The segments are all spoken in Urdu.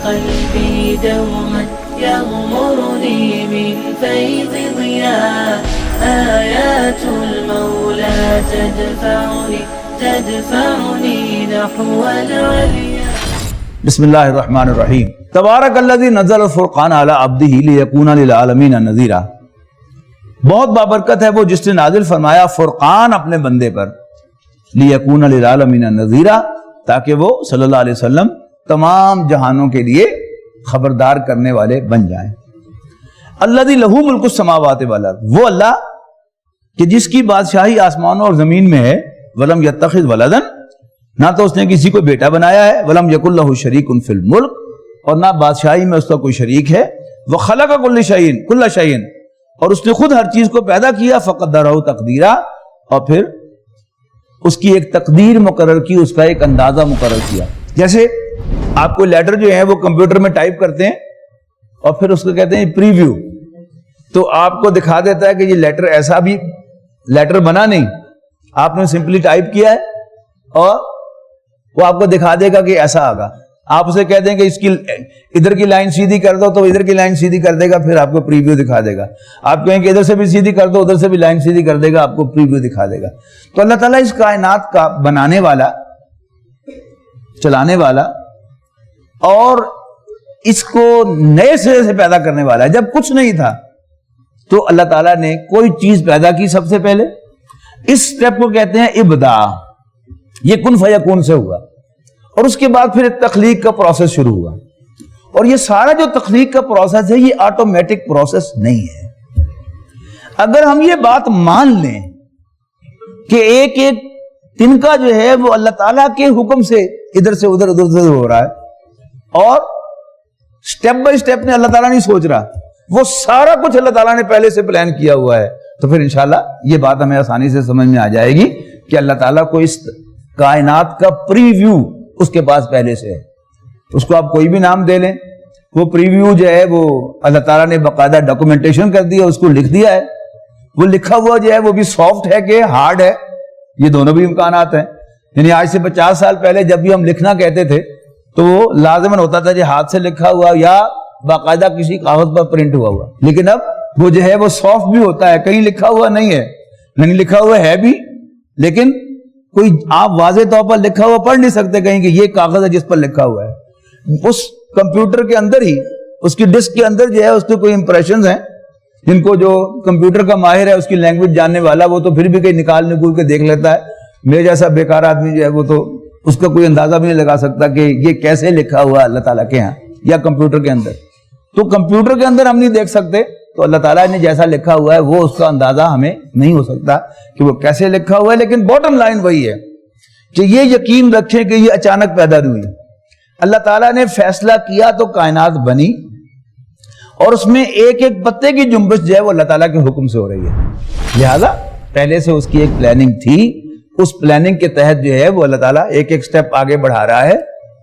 قلبي دوما يغمرني من فيض ضياء آيات المولى تدفعني نحو العليا. بسم اللہ الرحمن الرحیم. تبارک الذی نزل الفرقان علی عبدہ لیکون للعالمین نذیرا. بہت بابرکت ہے وہ جس نے نازل فرمایا فرقان اپنے بندے پر لیکون للعالمین نذیرا، تاکہ وہ صلی اللہ علیہ وسلم تمام جہانوں کے لیے خبردار کرنے والے بن جائیں. الذی لہ ملک السماوات والارض، وہ اللہ کہ جس کی بادشاہی آسمانوں اور زمین میں ہے. ولم یتخذ ولدا، نہ تو اس نے کسی کو بیٹا بنایا ہے. ولم یکن لہ شریک فی الملک، اور نہ بادشاہی میں اس کا کوئی شریک ہے. وخلق کل شیء اور اس نے خود ہر چیز کو پیدا کیا. فقدرہ تقدیرا، اور پھر اس کی ایک تقدیر مقرر کی، اس کا ایک اندازہ مقرر کیا. جیسے آپ کو لیٹر جو ہے وہ کمپیوٹر میں ٹائپ کرتے ہیں اور پھر اس کو کہتے ہیں پریویو، تو آپ کو دکھا دیتا ہے کہ یہ لیٹر ایسا بھی لیٹر بنا نہیں، آپ نے سمپلی ٹائپ کیا ہے اور وہ آپ کو دکھا دے گا کہ ایسا آگا. آپ اسے کہہ دیں کہ اس کی ادھر کی لائن سیدھی کر دو تو ادھر کی لائن سیدھی کر دے گا، پھر آپ کو پریویو دکھا دے گا. آپ کہیں کہ ادھر سے بھی سیدھی کر دو، ادھر سے بھی لائن سیدھی کر دے گا، آپ کو پریویو دکھا دے گا. تو اللہ تعالیٰ اس کائنات کا بنانے والا، چلانے والا اور اس کو نئے سرے سے پیدا کرنے والا ہے. جب کچھ نہیں تھا تو اللہ تعالیٰ نے کوئی چیز پیدا کی سب سے پہلے. اس سٹیپ کو کہتے ہیں ابداع. یہ کن فیکون سے ہوا اور اس کے بعد پھر ایک تخلیق کا پروسیس شروع ہوا. اور یہ سارا جو تخلیق کا پروسیس ہے یہ آٹومیٹک پروسیس نہیں ہے. اگر ہم یہ بات مان لیں کہ ایک ایک تنکا جو ہے وہ اللہ تعالیٰ کے حکم سے ادھر سے ادھر ادھر سے ہو رہا ہے اور سٹیپ بائی سٹیپ نے اللہ تعالیٰ نہیں سوچ رہا، وہ سارا کچھ اللہ تعالیٰ نے پہلے سے پلان کیا ہوا ہے، تو پھر انشاءاللہ یہ بات ہمیں آسانی سے سمجھ میں آ جائے گی کہ اللہ تعالیٰ کو اس کائنات کا پریویو اس کے پاس پہلے سے ہے. اس کو آپ کوئی بھی نام دے لیں، وہ پریویو جو ہے وہ اللہ تعالیٰ نے باقاعدہ ڈاکومنٹیشن کر دیا، اس کو لکھ دیا ہے. وہ لکھا ہوا جو ہے وہ بھی سافٹ ہے کہ ہارڈ ہے، یہ دونوں بھی امکانات ہیں. یعنی آج سے 50 سال پہلے جب بھی ہم لکھنا کہتے تھے تو وہ لازماً ہوتا تھا جو ہاتھ سے لکھا ہوا یا باقاعدہ کسی کاغذ پر پرنٹ ہوا ہوا. لیکن اب وہ جو ہے وہ سافٹ بھی ہوتا ہے، کہیں لکھا ہوا نہیں ہے، نہیں لکھا ہوا ہے بھی، لیکن کوئی آپ واضح طور پر لکھا ہوا پڑھ نہیں سکتے کہیں کہ یہ کاغذ ہے جس پر لکھا ہوا ہے. اس کمپیوٹر کے اندر ہی اس کی ڈسک کے اندر جو ہے اس کے کوئی امپریشنز ہیں جن کو جو کمپیوٹر کا ماہر ہے، اس کی لینگویج جاننے والا، وہ تو پھر بھی کہیں نکال کے دیکھ لیتا ہے. میرے جیسا بیکار آدمی جو ہے وہ تو اس کا کوئی اندازہ بھی نہیں لگا سکتا کہ یہ کیسے لکھا ہوا اللہ تعالیٰ کے ہاں یا کمپیوٹر کے اندر. تو کمپیوٹر کے اندر ہم نہیں دیکھ سکتے، تو اللہ تعالیٰ نے جیسا لکھا ہوا ہے وہ اس کا اندازہ ہمیں نہیں ہو سکتا کہ وہ کیسے لکھا ہوا ہے. لیکن باٹم لائن وہی ہے کہ یہ یقین رکھیں کہ یہ اچانک پیدا ہوئی. اللہ تعالیٰ نے فیصلہ کیا تو کائنات بنی، اور اس میں ایک ایک پتے کی جنبش جو ہے وہ اللہ تعالیٰ کے حکم سے ہو رہی ہے. لہذا پہلے سے اس کی ایک پلاننگ تھی، اس پلاننگ کے تحت جو ہے وہ اللہ تعالیٰ ایک ایک سٹیپ آگے بڑھا رہا ہے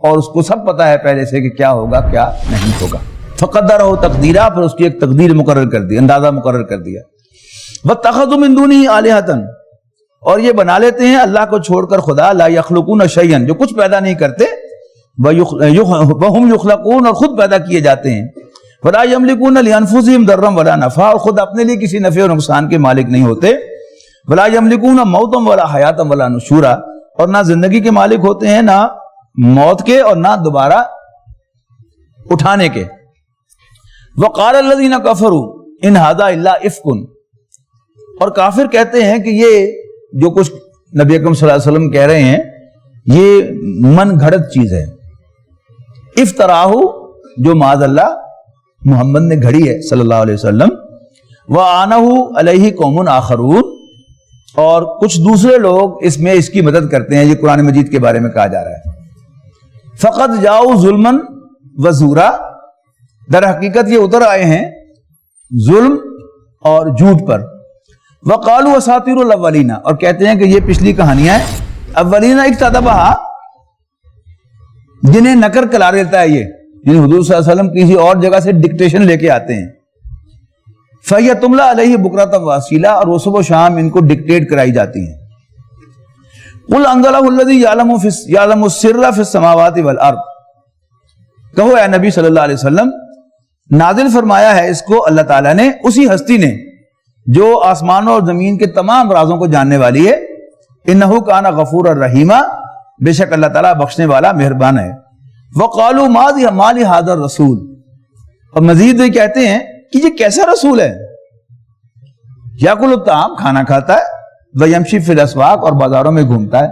اور اس کو سب پتا ہے پہلے سے کہ کیا ہوگا کیا نہیں ہوگا. فقدرہ تقدیرا، پھر اس کی ایک تقدیر مقرر کر دی، اندازہ مقرر کر دیا. واتخذوا من دونہ آلہۃ، اور یہ بنا لیتے ہیں اللہ کو چھوڑ کر خدا، لا یخلقون شیئا، جو کچھ پیدا نہیں کرتے، وہم یخلقون، اور خود پیدا کیے جاتے ہیں. ولا یملکون لانفسہم ضرا ولا نفعا، اور خود اپنے لیے کسی نفع اور نقصان کے مالک نہیں ہوتے. ولا یملکون موتا ولا حیاتا ولا نشورا، اور نہ زندگی کے مالک ہوتے ہیں، نہ موت کے اور نہ دوبارہ اٹھانے کے. وقال الذین کفروا ان ھذا الا افک، اور کافر کہتے ہیں کہ یہ جو کچھ نبی اکرم صلی اللہ علیہ وسلم کہہ رہے ہیں یہ من گھڑت چیز ہے. افتراہ، جو معاذ اللہ محمد نے گھڑی ہے صلی اللہ علیہ وسلم. وآنہ علیہ قوم آخرون، اور کچھ دوسرے لوگ اس میں اس کی مدد کرتے ہیں. یہ قرآن مجید کے بارے میں کہا جا رہا ہے. فقط جاؤ ظلما وزورا، در حقیقت یہ اتر آئے ہیں ظلم اور جھوٹ پر. وقالوا اساطیر الاولین، اور کہتے ہیں کہ یہ پچھلی کہانیاں ہیں. اولین اکتتبھا، جنہیں نقل کرا دیتا ہے یہ، یعنی حضور صلی اللہ علیہ وسلم کسی اور جگہ سے ڈکٹیشن لے کے آتے ہیں. فَهِيَ تُمْلَى عَلَيْهِ بُكْرَةً وَأَصِيلًا، اور وہ صبح و شام ان کو ڈکٹیٹ کرائی جاتی ہیں. قُلْ أَنزَلَهُ الَّذِي يَعْلَمُ السِّرَّ فِي السَّمَاوَاتِ وَالْأَرْضِ، کہو اے نبی صلی اللہ علیہ وسلم نازل فرمایا ہے اس کو اللہ تعالیٰ نے اسی ہستی نے جو آسمانوں اور زمین کے تمام رازوں کو جاننے والی ہے. انہو کان غفور الرحیمہ بے شک اللہ تعالیٰ بخشنے والا مہربان ہے. وقالوا ما لهذا الرسول اور مزید یہ کہتے ہیں کہ یہ کیسا رسول ہے یاکل الطعام کھانا کھاتا ہے ویمشی فی الاسواق اور بازاروں میں گھومتا ہے.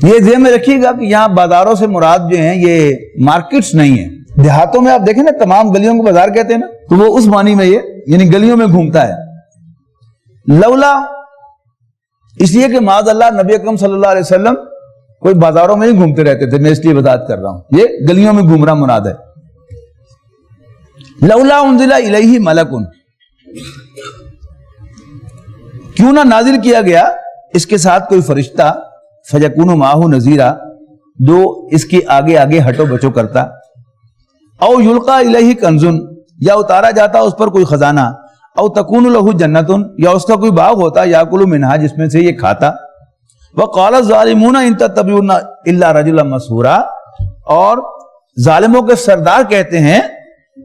یہ ذہن میں رکھیے گا کہ یہاں بازاروں سے مراد جو ہیں یہ مارکیٹس نہیں ہیں. دیہاتوں میں آپ دیکھیں نا تمام گلیوں کو بازار کہتے ہیں نا, تو وہ اس معنی میں یہ یعنی گلیوں میں گھومتا ہے. لولا اس لیے کہ معاذ اللہ نبی اکرم صلی اللہ علیہ وسلم کوئی بازاروں میں ہی گھومتے رہتے تھے, میں اس لیے وضاحت کر رہا ہوں, یہ گلیوں میں گھوم رہا مراد ہے. لولا انزل الیہ ملک کیوں نہ نازل کیا گیا اس کے ساتھ کوئی فرشتہ فیکون معہ نذیرا جو اس کے آگے آگے ہٹو بچو کرتا. او یلقا الیہ کنز یا اتارا جاتا اس پر کوئی خزانہ. او تکون لہ جنت یا اس کا کوئی باغ ہوتا یاکل منہا جس میں سے یہ کھاتا. وقال الظالمون ان تتبعون الا رجلا مسحورا اور ظالموں کے سردار کہتے ہیں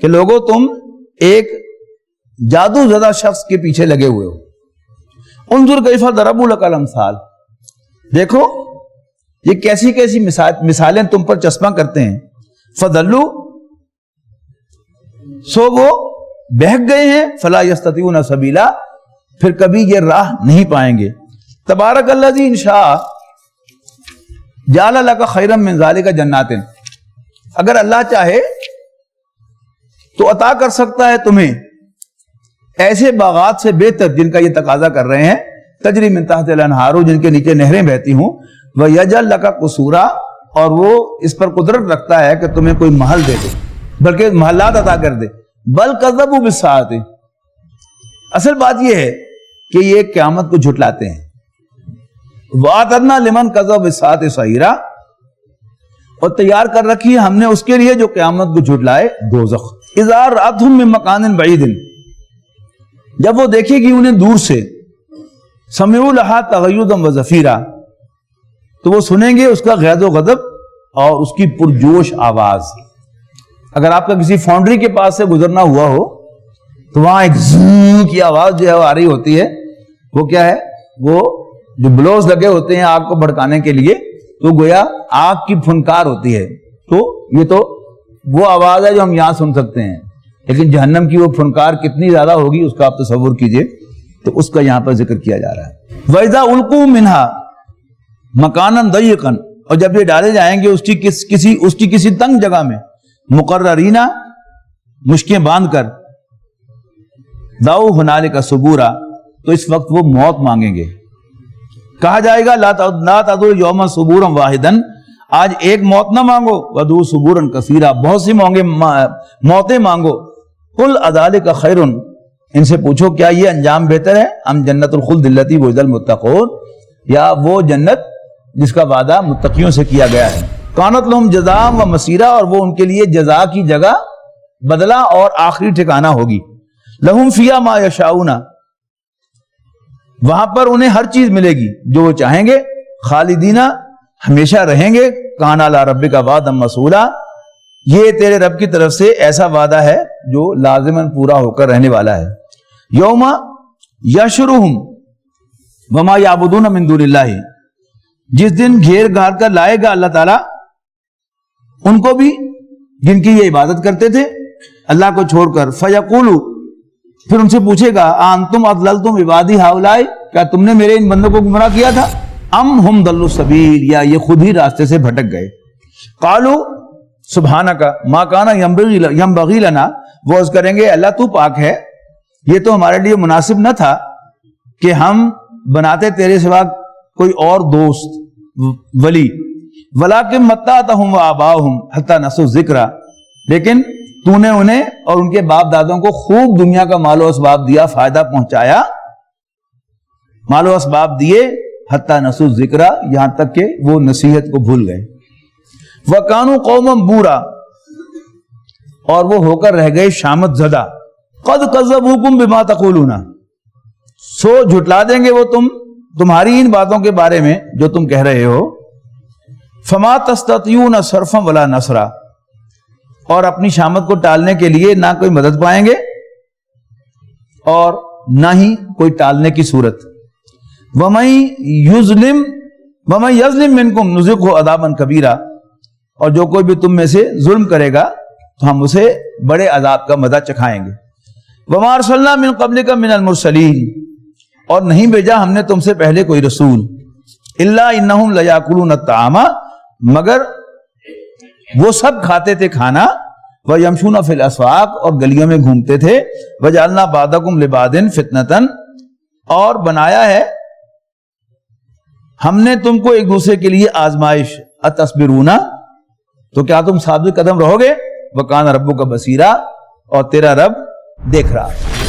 کہ لوگوں تم ایک جادو زدہ شخص کے پیچھے لگے ہوئے ہو. انظر کیف ضربوا لک الامثال دیکھو یہ کیسی کیسی مثالیں تم پر چسپاں کرتے ہیں. فضلوا سو وہ بہک گئے ہیں. فلا یستطیعون سبیلا پھر کبھی یہ راہ نہیں پائیں گے. تبارک الذی ان شاء جعل لک خیرا من ذلک جنات اگر اللہ چاہے تو عطا کر سکتا ہے تمہیں ایسے باغات سے بہتر جن کا یہ تقاضا کر رہے ہیں. تجری من تحت الانہار جن کے نیچے نہریں بہتی ہوں. ویجعل لک قصورا اور وہ اس پر قدرت رکھتا ہے کہ تمہیں کوئی محل دے دے بلکہ محلات عطا کر دے. بل کذبوا بالساعۃ اصل بات یہ ہے کہ یہ قیامت کو جھٹلاتے ہیں. وَأَعْتَدْنَا لِمَنْ كَذَبَ بِالسَّاعَةِ سَعِيرًا اور تیار کر رکھی ہے ہم نے اس کے لیے جو قیامت کو جھٹلائے دوزخ. اِذَا رَأَتْهُم مِّن مَّكَانٍ بَعِيدٍ جب وہ دیکھے گی انہیں دور سے. سَمِعُوا لَهَا تَغَيُّظًا وَزَفِيرًا تو وہ سنیں گے اس کا غیظ و غضب اور اس کی پرجوش آواز. اگر آپ کا کسی فاؤنڈری کے پاس سے گزرنا ہوا ہو تو وہاں ایک زوں کی آواز جو ہے وہ آ رہی ہوتی ہے. وہ کیا ہے, وہ جو بلوز لگے ہوتے ہیں آگ کو بھڑکانے کے لیے تو گویا آگ کی پھنکار ہوتی ہے. تو یہ تو وہ آواز ہے جو ہم یہاں سن سکتے ہیں, لیکن جہنم کی وہ پھنکار کتنی زیادہ ہوگی اس کا آپ تصور کیجئے. تو اس کا یہاں پر ذکر کیا جا رہا ہے. وَإِذَا أُلْقُوا مِنْهَا مَكَانًا ضَيِّقًا اور جب یہ ڈالے جائیں گے اس کی کسی تنگ جگہ میں. مقررینہ مشکیں باندھ کر. دعوا ہنالک ثبورا تو اس وقت وہ موت مانگیں گے. کہا جائے گا لا تدعوا یوما ثبورا واحدا آج ایک موت نہ مانگو. ودعوا ثبورا کثیرا بہت سی موتیں مانگو. قل اذالک خیر ان سے پوچھو کیا یہ انجام بہتر ہے. ام جنت الخلد التی وعد المتقون یا وہ جنت جس کا وعدہ متقیوں سے کیا گیا ہے. کانت لہم جزاء و مسیرا اور وہ ان کے لیے جزا کی جگہ بدلہ اور آخری ٹھکانہ ہوگی. لہم فیہا ما یشاؤون وہاں پر انہیں ہر چیز ملے گی جو وہ چاہیں گے. خالدینہ ہمیشہ رہیں گے. کان علی ربک وعدا مسئولا یہ تیرے رب کی طرف سے ایسا وعدہ ہے جو لازماً پورا ہو کر رہنے والا ہے. یوم یشرہم وما یعبدون من دون اللہ جس دن گھیر گھار کر لائے گا اللہ تعالیٰ ان کو بھی جن کی یہ عبادت کرتے تھے اللہ کو چھوڑ کر. فیقولو پھر ان سے پوچھے گا انتم اضللتم عبادی ہؤلاء کیا تم نے میرے ان بندوں کو گمراہ کیا تھا. ام ہم ضلوا السبیل یا یہ خود ہی راستے سے بھٹک گئے. قالوا سبحانک ما کان ینبغی لنا وہ عرض کریں گے اللہ تو پاک ہے یہ تو ہمارے لیے مناسب نہ تھا کہ ہم بناتے تیرے سوا کوئی اور دوست ولی. ولیکن متعتہم وآباؤہم حتی نسوا الذکر لیکن تو نے انہیں اور ان کے باپ دادوں کو خوب دنیا کا مال و اسباب دیا, فائدہ پہنچایا, مال و اسباب دیے. حتی نسوا الذکر یہاں تک کہ وہ نصیحت کو بھول گئے. وَكَانُوا قَوْمًا بُورًا اور وہ ہو کر رہ گئے شامت زدہ. قَدْ كَذَّبُوكُمْ بِمَا تَقُولُونَ سو جھٹلا دیں گے وہ تمہاری ان باتوں کے بارے میں جو تم کہہ رہے ہو. فما تستطيعون صرفا ولا نصرا اور اپنی شامت کو ٹالنے کے لیے نہ کوئی مدد پائیں گے اور نہ ہی کوئی ٹالنے کی صورت. وَمَن يَظْلِم مِّنكُمْ نُذِقْهُ عَذَابًا كَبِيرًا, اور جو کوئی بھی تم میں سے ظلم کرے گا تو ہم اسے بڑے عذاب کا مزہ چکھائیں گے. وَمَا أَرْسَلْنَا مِن قَبْلِكَ مِنَ الْمُرْسَلِينَ, اور نہیں بھیجا ہم نے تم سے پہلے کوئی رسول, إِلَّا إِنَّهُمْ لَيَأْكُلُونَ الطَّعَامَ, مگر وہ سب کھاتے تھے کھانا, وَيَمْشُونَ فِي الْأَسْوَاقِ, اور گلیوں میں گھومتے تھے, وَجَعَلْنَا بَعْضَكُمْ لِبَعْضٍ فِتْنَةً, اور بنایا ہے ہم نے تم کو ایک دوسرے کے لیے آزمائش. اتصبرون, تو کیا تم ثابت قدم رہو گے؟ وَكَانَ رَبُّكَ بَصِيرًا, اور تیرا رب دیکھ رہا ہے.